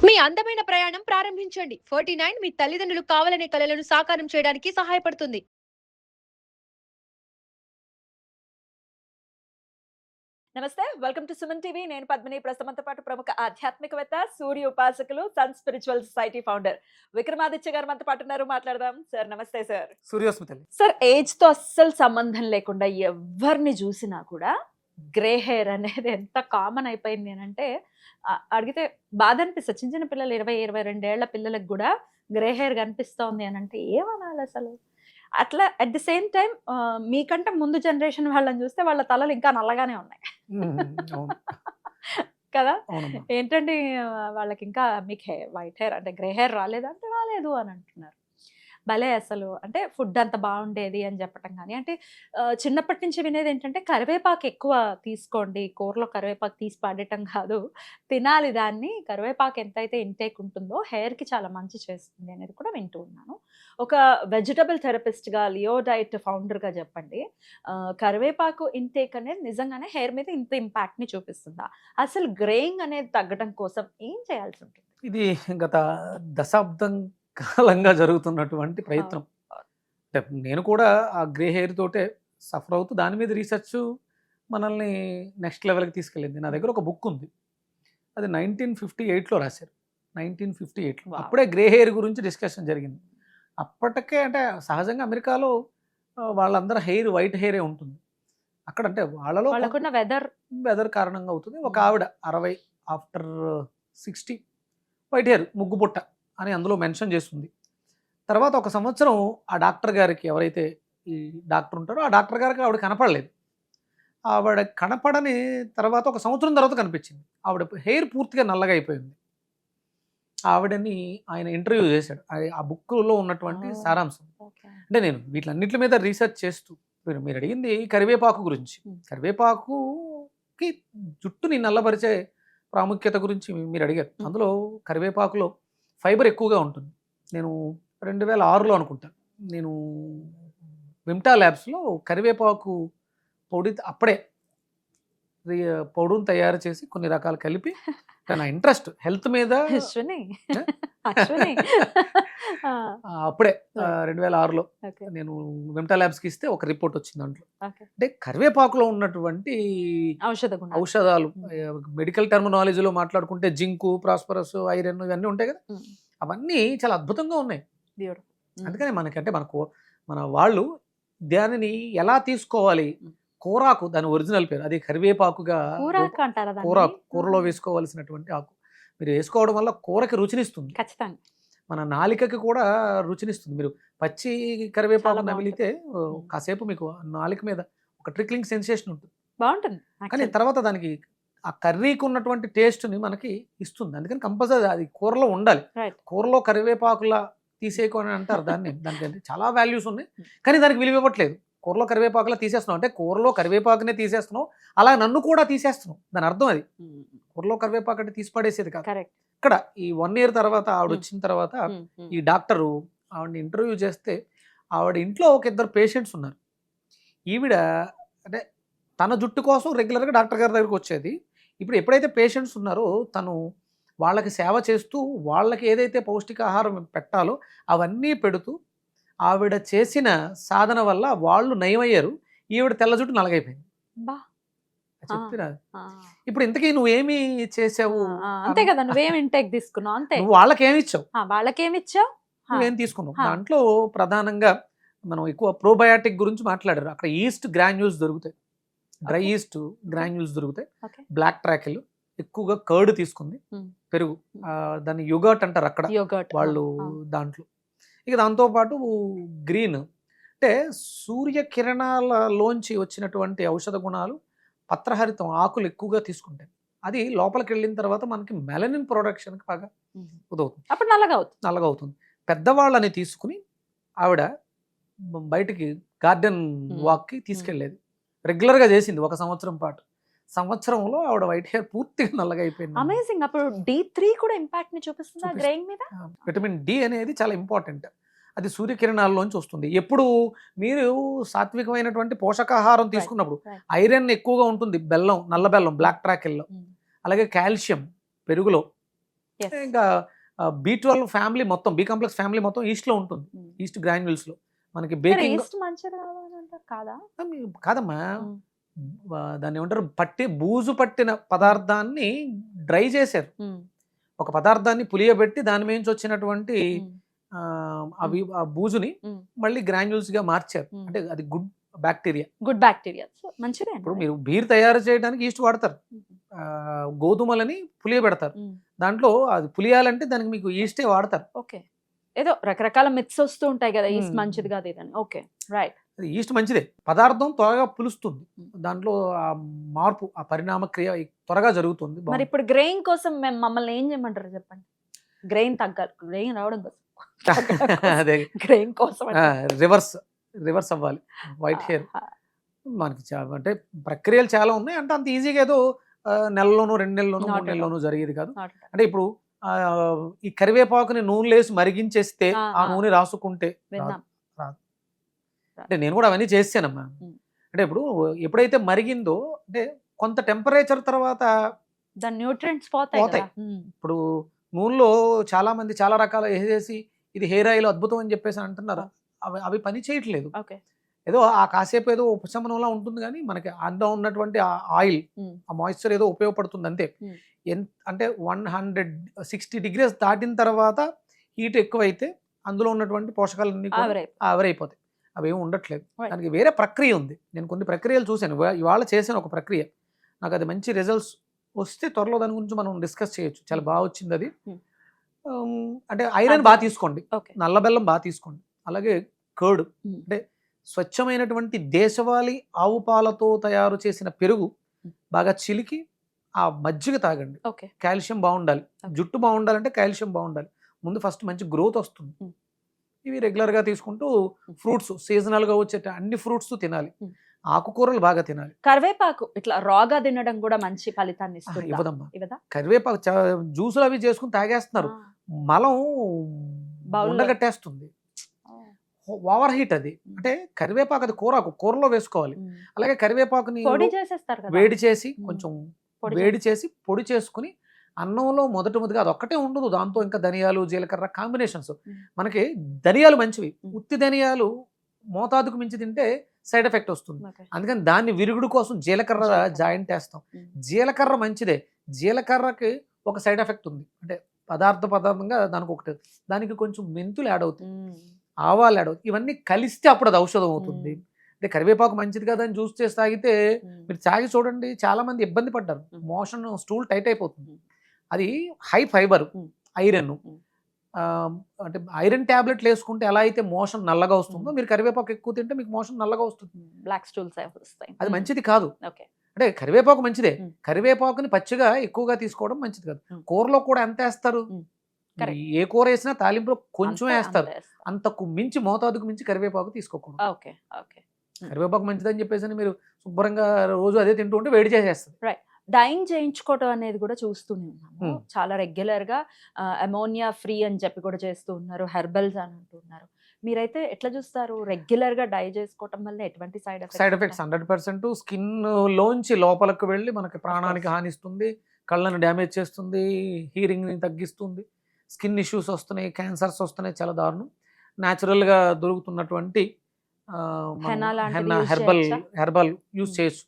మీ అందమైన ప్రయాణం ప్రారంభించండి. 49 మీ తల్లిదండ్రులు కావాలనే కలలను సాకారం చేయడానికి సహాయపడుతుంది. నమస్తే. Welcome to Suman TV. నేను పద్మిని. ప్రస్తుతంతో పాటు ప్రముఖ ఆధ్యాత్మికవేత్త, సూర్య ఉపాసకులు, sun spiritual society founder Vikramaditya garu మనతో పాటు ఉన్నారు. మాట్లాడదాం. సార్ నమస్తే సార్. సూర్యోస్మి తల్లి. సార్ ఏజ్‌తో అస్సలు సంబంధం లేకుండా ఎవ్వరిని చూసినా కూడా గ్రే హెయిర్ అనేది ఎంత కామన్ అయిపోయింది అనంటే అడిగితే బాధ అనిపిస్తది. చిన్న చిన్న పిల్లలు 20, 22 ఏళ్ల పిల్లలకి కూడా గ్రే హెయిర్ కనిపిస్తోంది అనంటే ఏమనాలి అసలు? అట్లా అట్ ది సేమ్ టైమ్ మీకంటే ముందు జనరేషన్ వాళ్ళని చూస్తే వాళ్ళ తలలు ఇంకా నల్లగానే ఉన్నాయి. అవును. కదా! అవునమ్మా. ఏంటండి వాళ్ళకి ఇంకా మీకు వైట్ హెయిర్ అంటే గ్రే హెయిర్ రాలేదా? అంటే రాలేదు అని అంటున్నారు. భలే అసలు అంటే ఫుడ్ అంత బాగుండేది అని చెప్పటం గానీ, అంటే చిన్నప్పటి నుంచి వినేది ఏంటంటే కరివేపాకు ఎక్కువ తీసుకోండి. కూరలో కరివేపాకు తీసి పడేయటం కాదు. తినాలి దాన్ని. కరివేపాకు ఎంతైతే ఇంటేక్ ఉంటుందో హెయిర్‌కి చాలా మంచి చేస్తుంది అనేది కూడా వింటూ ఉన్నాను. ఒక వెజిటబుల్ థెరపిస్ట్‌గా, లియో డైట్ ఫౌండర్‌గా చెప్పండి. కరివేపాకు ఇంటేక్ అనేది నిజంగానే హెయిర్ మీద ఇంత ఇంపాక్ట్‌ని చూపిస్తుందా? అసలు గ్రేయింగ్ అనేది తగ్గడం కోసం ఏం చేయాల్సి ఉంటుంది? ఇది గత దశాబ్దం కాలంగా జరుగుతున్నటువంటి ఆ! ప్రయత్నం. అంటే నేను కూడా ఆ గ్రే హెయిర్ తోటే సఫర్ అవుతూ దాని మీద రీసెర్చ్ మనల్ని నెక్స్ట్ లెవెల్‌కి తీసుకెళ్ళింది. నా దగ్గర ఒక బుక్ ఉంది. అది 1958లో రాశారు. 1958లో. వావ్! అప్పుడే గ్రే హెయిర్ గురించి డిస్కషన్ జరిగింది. అప్పటికే అంటే సహజంగా అమెరికాలో వాళ్ళందరూ హెయిర్ వైట్ హెయిరే ఉంటుంది. అక్కడ అంటే వాళ్ళలో వాళ్ళకున్న వెదర్ కారణంగా అవుతుంది. ఒక ఆవిడ 60 ఆఫ్టర్ 60 వైట్ హెయిర్ ముగ్గు పుట్ట అని అందులో మెన్షన్ చేస్తుంది. తర్వాత ఒక సంవత్సరం ఆ డాక్టర్ గారికి ఎవరైతే ఈ డాక్టర్ ఉంటారో ఆ డాక్టర్ గారికి ఆవిడ కనపడలేదు. ఆవిడ కనపడని తర్వాత ఒక సంవత్సరం తర్వాత కనిపించింది. ఆవిడ హెయిర్ పూర్తిగా నల్లగా అయిపోయింది. ఆవిడని ఆయన ఇంటర్వ్యూ చేశాడు. ఆ బుక్‌లో ఉన్నటువంటి ఓహ్! సారాంశం. ఓకే. అంటే నేను వీటిలన్నిట్ల మీద రీసెర్చ్ చేస్తూ మీరు అడిగింది కరివేపాకు గురించి. హ్మ్. కరివేపాకుకి జుట్టుని నల్లబరిచే ప్రాముఖ్యత గురించి మీరు అడిగారు. హ్మ్. అందులో కరివేపాకులో ఫైబర్ ఎక్కువగా ఉంటుంది. నేను 2006లో అనుకుంటా. నేను విమ్టా ల్యాబ్స్‌లో కరివేపాకు పొడి అప్పుడే పౌడర్‌ని తయారు చేసి కొన్ని రకాలు కలిపి నా ఇంట్రెస్ట్ హెల్త్ మీద అశ్విని. అశ్విని. ఆ! అప్పుడే రైట్. 2006లో ఓకే. నేను విమ్టా ల్యాబ్స్‌కి ఇస్తే ఒక రిపోర్ట్ వచ్చింది దాంట్లో. ఓకే. అంటే కరివేపాకులో ఉన్నటువంటి ఔషధ గుణాలు. ఔషధాలు హ్మ్. మెడికల్ టెర్మినాలజీలో మాట్లాడుకుంటే జింకు, ప్రాస్పరస్, ఐరన్ ఇవన్నీ ఉంటాయి కదా! హ్మ్. అవన్నీ చాలా అద్భుతంగా ఉన్నాయి. బ్యూటిఫుల్. హ్మ్. అందుకనే మనకంటే మన వాళ్ళు దానిని ఎలా తీసుకోవాలి? హ్మ్. కూరాకు దాని ఒరిజినల్ పేరు. అది కరివేపాకుగా కూరాకు అంటారా దాన్ని? కూరాకు కూరలో ఆహా! వేసుకోవాల్సినటువంటి ఆకు. మీరు వేసుకోవడం వల్ల కూరకి రుచినిస్తుంది. ఖచ్చితంగా. మన నాలికకి కూడా రుచినిస్తుంది. మీరు పచ్చి చాలా కరివేపాకు బావుంటది. నమిలితే హ్మ్. కాసేపు మీకు నాలుక మీద ఒక ట్రిక్లింగ్ సెన్సేషన్ ఉంటుంది. బావుంటుంది కానీ యాక్చువల్లీ. తర్వాత దానికి ఆ కర్రీకి ఉన్నటువంటి టేస్ట్‌ని మనకి ఇస్తుంది. అందుకని కంపల్సరీ అది కూరలో ఉండాలి. రైట్. కూరలో కరివేపాకులా తీసేయకు అని అంటారు దాన్ని. దానికి చాలా వాల్యూస్ ఉన్నాయి. కానీ దానికి విలువ ఇవ్వట్లేదు. కూరలో కరివేపాకులా తీసేస్తున్నావు. అంటే కూరలో కరివేపాకునే తీసేస్తున్నావు. అలా నన్ను కూడా తీసేస్తున్నావు. దాని అర్థం అది. హ్మ్. కూరలో కరివేపాకు అంటే తీసి పడేసేది కాదు. కరెక్ట్. ఇక్కడ ఈ 1 ఇయర్ తర్వాత హ్మ్. ఆవిడొచ్చిన తర్వాత హ్మ్. హ్మ్. ఈ డాక్టరు ఆవిడని ఇంటర్వ్యూ చేస్తే ఆవిడ ఇంట్లో ఒక ఇద్దరు పేషెంట్స్ ఉన్నారు. ఈవిడ అంటే తన జుట్టు కోసం రెగ్యులర్‌గా డాక్టర్ గారి దగ్గరికొచ్చేది. ఇప్పుడు ఎప్పుడైతే పేషెంట్స్ ఉన్నారో తను వాళ్ళకి సేవ చేస్తూ వాళ్ళకి ఏదైతే పౌష్టికాహారం పెట్టాలో అవన్నీ పెడుతూ ఆవిడ చేసిన సాధన వల్ల వాళ్ళు నయమయ్యారు. ఈవిడ తెల్ల జుట్టు నల్లగైపోయింది. అబ్బా! ఆ! చెప్తున్నా. ఆ! ఇప్పుడు ఇంతకీ నువ్వేమి ఆ! చేసావు? ఆ! అంతే కదా! నువ్వేం ఇంటేక్ తీసుకున్నావు అంతే. నువ్వు వాళ్ళకేమిచ్చావు? ఆ! వాళ్ళకేమిచ్చావు? ఆ! నువ్వేం తీసుకున్నావు? ఆ! దాంట్లో ప్రధానంగా మనం ఎక్కువ ప్రోబయాటిక్ గురించి మాట్లాడారు. అక్కడ ఈస్ట్ గ్రాన్యూల్స్ దొరుకుతాయి. Dry okay. ఈస్ట్ గ్రాన్యూల్స్ దొరుకుతాయి. ఓకే. బ్లాక్ ట్రాకిల్ ఎక్కువగా కర్డ్ తీసుకుంది. హ్మ్. పెరుగు. హ్మ్. దాన్ని యోగర్ట్ అంటారు అక్కడ. యోగర్ట్. అవును. వాళ్ళు అవును. దాంట్లో. ఇక దాంతో పాటు గ్రీన్ అంటే సూర్యకిరణాలలోంచి వచ్చినటువంటి ఔషధ గుణాలు పత్రహరితం ఆకులు ఎక్కువగా తీసుకుంటాయి. అది లోపలికెళ్ళిన తర్వాత మనకి మెలనిన్ ప్రొడక్షన్‌కి బాగా హుహు. ఉదవుతుంది. అప్పుడు నల్లగవుతుంది. నల్లగవుతుంది. పెద్దవాళ్ళని తీసుకొని ఆవిడ బయటికి గార్డెన్ హ్మ్. వాక్‌కి హ్మ్. తీసుకెళ్ళేది. రెగ్యులర్‌గా చేసింది ఒక సంవత్సరం పాటు. సంవత్సరంలో ఆవిడ వైట్ హెయిర్ పూర్తిగా నల్లగా అయిపోయిందనమాట. అమేజింగ్. అప్పుడు డి3 కూడా ఇంపాక్ట్‌ని చూపిస్తుందా చూపిస్తుంది. గ్రేయింగ్ మీద? విటమిన్ డి అనేది చాలా ఇంపార్టెంట్. అది సూర్యకిరణాల్లోంచి వస్తుంది. ఎప్పుడు మీరు సాత్వికమైనటువంటి పోషకాహారం రైట్. తీసుకున్నప్పుడు రైట్. ఐరన్ ఎక్కువగా ఉంటుంది బెల్లం, నల్ల హ్మ్. బెల్లం హ్మ్. బ్లాక్ ట్రాకిల్‌లో. హ్మ్. అలాగే కాల్షియం పెరుగులో. Yes. ఇంకా B12 ఫ్యామిలీ మొత్తం, బి కాంప్లెక్స్ ఫ్యామిలీ మొత్తం ఈస్ట్లో ఉంటుంది, Mm. ఈస్ట్ గ్రాన్యుల్స్లో. మనకి మరి బేకింగ్ ఈస్ట్ మంచిది కాదని అంటారు కాదా? కాదమ్మా, Mm. దాన్ని ఏమంటారు, బూజు పట్టిన పదార్థాన్ని డ్రై చేశారు. Mm. ఒక పదార్థాన్ని పులియబెట్టి దాని మీద వచ్చినటువంటి Mm. అవి ఆ బూజుని Mm. మళ్ళీ గ్రాన్యుల్స్ గా మార్చారు. Mm. అంటే అది good bacteria. Good bacteria, so మంచిదే. ఇప్పుడు మీరు బీర్ తయారు చేయడానికి ఈస్ట్ వాడతారు, గోధుమలని పులియబెడతారు, దాంట్లో అది పులియాలంటే దానికి మీకు ఈస్టే వాడతారు. ఓకే, ఏదో రకరకాల మిత్స్ వస్తూ ఉంటాయి కదా, ఈస్ట్ Mm. మంచిది కాదు ఇదని. Okay, right. అది ఈస్ట్ మంచిదే, పదార్థం త్వరగా పులుస్తుంది, Mm. దాంట్లో ఆ మార్పు, ఆ పరిణామ క్రియ త్వరగా జరుగుతుంది. మరి ఇప్పుడు గ్రెయిన్ కోసం మేము మమ్మల్ని ఏం చేయమంటారు చెప్పండి? గ్రెయిన్ తగ్గాలి, గ్రెయిన్ రావడం కోసం, అదే గ్రెయిన్ కోసం రివర్స్ అవ్వాలి వైట్ హెయిర్. మనకి అంటే ప్రక్రియలు చాలా ఉన్నాయి, అంటే అంత ఈజీగా ఏదో నెలలోనూ 2 నెలల్లోనూ Not 3 at all. నెలల్లోనూ జరిగేది కాదు. Not at all. అంటే ఇప్పుడు ఈ కరివేపాకుని నూనె వేసి మరిగించేస్తే ఆ నూనె రాసుకుంటే విన్నాం. అంటే నేను కూడా అవన్నీ చేసానమ్మా. Mm. అంటే ఇప్పుడు ఎప్పుడైతే మరిగిందో, అంటే కొంత టెంపరేచర్ తర్వాత దాని న్యూట్రియంట్స్ పోతాయి పోతాయి. కదా. ఇప్పుడు నూనెలో చాలా మంది చాలా రకాల వేసేసి ఇది హెయిర్ ఆయిల్ అద్భుతం అని చెప్పేసి అంటున్నారు, అవి పని చేయట్లేదు. ఓకే. ఏదో ఆ కాసేపు ఏదో ఉపశమనంలా ఉంటుంది, కానీ మనకి అందులో ఉన్నటువంటి ఆ ఆయిల్, ఆ మాయిశ్చర్ ఏదో ఉపయోగపడుతుంది అంతే. అంటే 160 degrees దాటిన తర్వాత హీట్ ఎక్కువైతే అందులో ఉన్నటువంటి పోషకాలన్నీ ఆవిరైపోతాయి, అవేమి ఉండట్లేదు. Right. దానికి వేరే ప్రక్రియ ఉంది. నేను కొన్ని ప్రక్రియలు చూశాను, ఇవాళ చేసిన ఒక ప్రక్రియ, నాకు అది మంచి రిజల్ట్స్ వస్తే త్వరలో దాని గురించి మనం డిస్కస్ చేయొచ్చు. చాలా బాగా వచ్చింది అది. అంటే ఐరన్ బాగా తీసుకోండి, ఓకే. నల్ల బెల్లం బాగా తీసుకోండి, అలాగే కర్డ్, Mm. అంటే స్వచ్ఛమైనటువంటి దేశవాళీ ఆవు పాలతో తయారు చేసిన పెరుగు బాగా చిలికి ఆ మజ్జిగ తాగండి. ఓకే. కాల్షియం బాగుండాలి, Okay. జుట్టు బాగుండాలంటే కాల్షియం బాగుండాలి. ముందు ఫస్ట్ మంచి గ్రోత్ వస్తుంది. Mm. ఇవి రెగ్యులర్గా తీసుకుంటూ ఫ్రూట్స్, సీజనల్గా వచ్చే అన్ని ఫ్రూట్స్ తినాలి, Mm. ఆకుకూరలు బాగా తినాలి. కరివేపాకు ఇట్లా రాగా తినడం కూడా మంచి ఫలితాన్ని ఇస్తుంది. ఇవ్వదమ్మా, ఇవ్వదా? కరివేపాకు జ్యూసులు అవి చేసుకుని తాగేస్తున్నారు, మలం బౌల్లో. ఉండగట్టేస్తుంది, ఓవర్ హీట్ అది. అంటే కరివేపాకు అది కూరలో వేసుకోవాలి. అలాగే కరివేపాకుని పొడి చేసేస్తారు కదా. వేడి చేసి కొంచెం పొడి వేడి చేసి పొడి చేసుకుని అన్నంలో మొదటి ముద్దగా, అది ఒక్కటే ఉండదు, దాంతో ఇంకా ధనియాలు, జీలకర్ర కాంబినేషన్స్. మనకి ధనియాలు మంచివి, ఉత్తి ధనియాలు మోతాదుకు మించి తింటే సైడ్ ఎఫెక్ట్ వస్తుంది. ఓకే. అందుకని దాన్ని విరుగుడు కోసం జీలకర్ర జాయింట్ వేస్తాం. జీలకర్ర మంచిదే, జీలకర్రకి ఒక సైడ్ ఎఫెక్ట్ ఉంది, అంటే పదార్థంగా దానికి ఒకటి, దానికి కొంచెం మెంతులు యాడ్ అవుతాయి, ఆవాలు యాడ్ అవుతాయి, ఇవన్నీ కలిస్తే అప్పుడు అది ఔషధం అవుతుంది. అంటే కరివేపాకు మంచిది కదా అని జ్యూస్ చేసి తాగితే మీరు తాగి చూడండి, చాలా మంది ఇబ్బంది పడ్డారు, మోషన్ స్టూల్ టైట్ అయిపోతుంది. అది హై ఫైబర్, ఐరన్. అంటే ఐరన్ టాబ్లెట్లు వేసుకుంటే ఎలా అయితే మోషన్ నల్లగా వస్తుందో, మీరు కరివేపాకు ఎక్కువ తింటే మీకు మోషన్ నల్లగా వస్తుంది. బ్లాక్ స్టూల్స్ వస్తాయి. అది మంచిది కాదు. ఓకే. అంటే కరివేపాకు మంచిదే, Mm. కరివేపాకుని పచ్చిగా ఎక్కువగా తీసుకోవడం మంచిది కాదు. కూరలో కూడా ఎంత వేస్తారు, Correct. ఏ కూర వేసినా తాలింపులో కొంచెం అంతే, వేస్తారు, అంతే వేస్తారు. అంతకు మించి మోతాదుకు మించి కరివేపాకు తీసుకోకూడదు. ఓకే. ఓకే. కరివేపాకు మంచిదని చెప్పేసి మీరు శుభ్రంగా రోజు అదే తింటూ ఉంటే వేడి చేసేస్తుంది. డైన్ చేయించుకోవటం అనేది కూడా చూస్తూనే ఉన్నాము. Hmm. చాలా రెగ్యులర్ గా అమోనియా ఫ్రీ అని చెప్పి కూడా చేస్తూ ఉన్నారు, హెర్బల్స్ అని అంటున్నారు. మీరైతే ఎట్లా చూస్తారు? రెగ్యులర్ గా డై చేసుకోవటం వల్ల ఎటువంటి సైడ్ ఎఫెక్ట్స్ 100% స్కిన్ లోంచి లోపలకు వెళ్ళి మనకి ప్రాణానికి హానిస్తుంది, కళ్ళను డ్యామేజ్ చేస్తుంది, హీరింగ్ ని తగ్గిస్తుంది, స్కిన్ ఇష్యూస్ వస్తున్నాయి, క్యాన్సర్స్ వస్తున్నాయి, చాలా దారుణం. న్యాచురల్ గా దొరుకుతున్నటువంటి హెన్నా లాంటిది use హెర్బల్ యూజ్ చేయొచ్చు.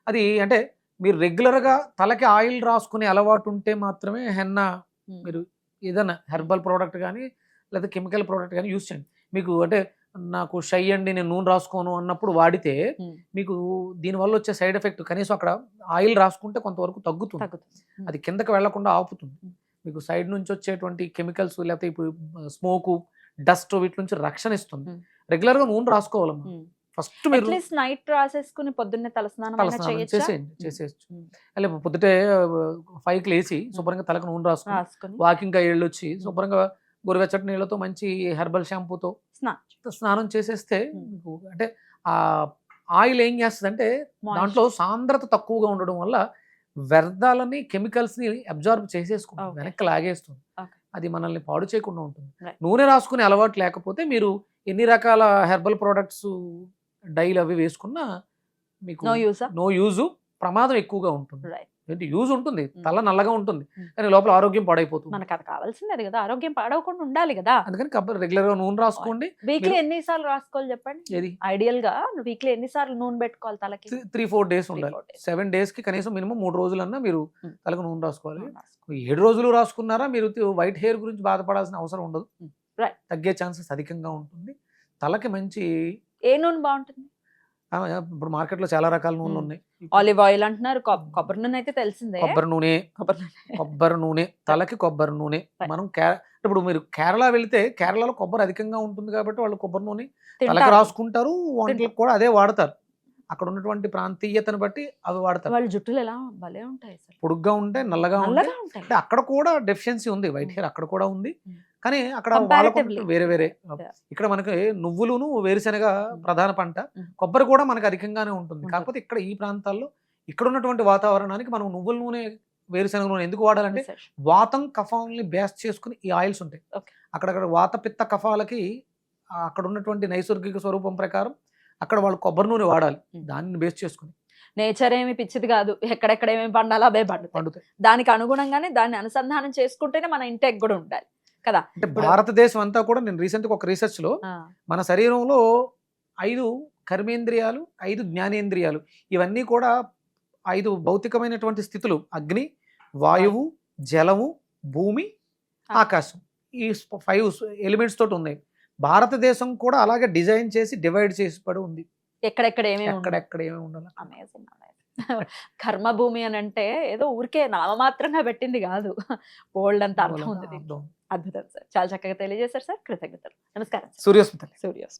అది అంటే మీరు రెగ్యులర్గా తలకి ఆయిల్ రాసుకునే అలవాటు ఉంటే మాత్రమే హెన్నా, మీరు ఏదైనా హెర్బల్ ప్రోడక్ట్ కానీ లేదా కెమికల్ ప్రోడక్ట్ కానీ యూజ్ చేయండి. మీకు అంటే నాకు షై అండి నేను నూనె రాసుకోను అన్నప్పుడు వాడితే మీకు దీనివల్ల వచ్చే సైడ్ ఎఫెక్ట్, కనీసం అక్కడ ఆయిల్ రాసుకుంటే కొంతవరకు తగ్గుతుంది, అది కిందకి వెళ్లకుండా ఆపుతుంది. మీకు సైడ్ నుంచి వచ్చేటువంటి కెమికల్స్ లేకపోతే ఇప్పుడు స్మోకు, డస్ట్ వీటి నుంచి రక్షణ ఇస్తుంది. రెగ్యులర్గా నూనె రాసుకోవాలమ్మా. ఫస్ట్ మీరు నైట్ రాసేసుకుని పొద్దున్నే తలస్నానం చేసేయచ్చు. అలా పొద్దుటే 5కి లేచి శుభ్రంగా తలకు నూనె రాసుకుని వాకింగ్ వెళ్ళొచ్చి శుభ్రంగా గోరువెచ్చటి నీళ్ళతో మంచి హెర్బల్ షాంపూతో స్నానం చేసేస్తే మీకు అంటే ఆ ఆయిల్ ఏం చేస్తుంది అంటే దాంట్లో సాంద్రత తక్కువగా ఉండడం వల్ల వ్యర్థాలని, కెమికల్స్ ని అబ్జార్బ్ చేసేసుకుంటుంది, వెనక్కి లాగేస్తుంది. అది మనల్ని పాడు చేయకుండా ఉంటుంది. నూనె రాసుకునే అలవాటు లేకపోతే మీరు ఎన్ని రకాల హెర్బల్ ప్రోడక్ట్స్ డైలు అవి వేసుకున్నా మీకు నో యూజ్, ప్రమాదం ఎక్కువగా ఉంటుంది. ఏంటి యూజ్ ఉంటుంది, ఉమ్. తల నల్లగా ఉంటుంది ఉమ్. కానీ లోపల ఆరోగ్యం పాడైపోతుంది. మనకు అది కావాల్సింది అది కదా, ఆరోగ్యం పాడవకుండా ఉండాలి కదా. అందుకని కొబ్బరి రెగ్యులర్ గా నూనె రాసుకోండి. వీక్లీ మీరు- ఎన్నిసార్లు రాసుకోవాలి చెప్పండి? ఏది ఐడియల్ గా వీక్లీ ఎన్నిసార్లు నూనె పెట్టుకోవాలి తలకి? 3-4 డేస్ ఉండాలి. 3-4 days. 7 days కి కనీసం మినిమం 3 రోజులన్నా మీరు ఉమ్. తలకు నూనె రాసుకోవాలి. నూనె రాసుకోవాలి. 7 రోజులు రాసుకున్నారా మీరు వైట్ హెయిర్ గురించి బాధపడాల్సిన అవసరం ఉండదు. ఉమ్. Right. తగ్గే ఛాన్సెస్ అధికంగా ఉంటుంది. తలకి మంచి ఏ నూనె బాగుంటుంది? ఇప్పుడు మార్కెట్ లో చాలా రకాల నూనెలు ఉమ్. ఉన్నాయి. ఆలివ్ ఆయిల్ అంటున్నారు, కొబ్బరి నూనె అయితే తెలిసిందే. కొబ్బరి నూనె, కొబ్బరి నూనె. కొబ్బరి నూనె తలకి కొబ్బరి నూనె. Right. మనం ఇప్పుడు మీరు కేరళ వెళితే కేరళలో కొబ్బరి అధికంగా ఉంటుంది కాబట్టి వాళ్ళు కొబ్బరి నూనె తలకి తింటారు. రాసుకుంటారు, వంటలకు కూడా అదే వాడతారు. అక్కడ ఉన్నటువంటి ప్రాంతీయతను బట్టి అవి వాడతారు. వాళ్ళ జుట్టులు ఎలా భలే ఉంటాయి అసలు, పొడుగ్గా ఉంటాయి, నల్లగా ఉంటాయి. నల్లగా ఉంటాయి. అంటే అక్కడ కూడా డెఫిషియన్సీ ఉంది, వైట్ హెయిర్ అక్కడ కూడా ఉంది. Mm. కానీ అక్కడ Comparatively. వాళ్ళకు వేరే వేరే. Yeah. ఇక్కడ మనకి నువ్వులును వేరుశెనగ Mm. ప్రధాన పంట, Mm. కొబ్బరి కూడా మనకి అధికంగానే ఉంటుంది. ఉంటుంది. కాకపోతే ఇక్కడ ఈ ప్రాంతాల్లో ఇక్కడ ఉన్నటువంటి వాతావరణానికి మనం నువ్వుల నూనె వేరుశెనగ నూనె ఎందుకు వాడాలంటే Research. వాతం కఫాలని బేస్ చేసుకుని ఈ ఆయిల్స్ ఉంటాయి. Okay. అక్కడక్కడ వాత పిత్త కఫాలకి అక్కడ ఉన్నటువంటి నైసర్గిక స్వరూపం ప్రకారం అక్కడ వాళ్ళు కొబ్బరి నూనె వాడాలి. Mm. దాన్ని బేస్ చేసుకుని నేచర్ ఏమి పిచ్చిది కాదు, ఎక్కడెక్కడ ఏమేమి పండాలో అవే పండుతాయి. పండుతాయి. దానికి అనుగుణంగానే దాన్ని అనుసంధానం చేసుకుంటేనే మన ఇంటెక్ కూడా ఉండాలి కదా. అంటే ఇప్పుడు- భారతదేశం అంతా కూడా నేను రీసెంట్గా ఒక రీసెర్చ్ లో ఆ, మన శరీరంలో 5 కర్మేంద్రియాలు, 5 జ్ఞానేంద్రియాలు, ఇవన్నీ కూడా 5 భౌతికమైనటువంటి స్థితులు: అగ్ని, వాయువు, జలము, భూమి, ఆకాశం. ఈ 5 ఎలిమెంట్స్ తోటి ఉన్నాయి. భారతదేశం కూడా అలాగే డిజైన్ చేసి డివైడ్ చేసి పడి ఉంది. ఎక్కడెక్కడ ఏమేమి ఎక్కడెక్కడ ఏమేమి ఉండాలి. అమేజింగ్ కర్మభూమి అని అంటే ఏదో ఊరికే నామమాత్రంగా పెట్టింది కాదు, బోల్డ్ అంత అర్థం ఉంది దీంట్లో. అర్థం. అద్భుతం సార్, చాలా చక్కగా తెలియజేశారు సార్, కృతజ్ఞతలు. నమస్కారం సార్. సూర్యోస్మిత. సూర్యోస్.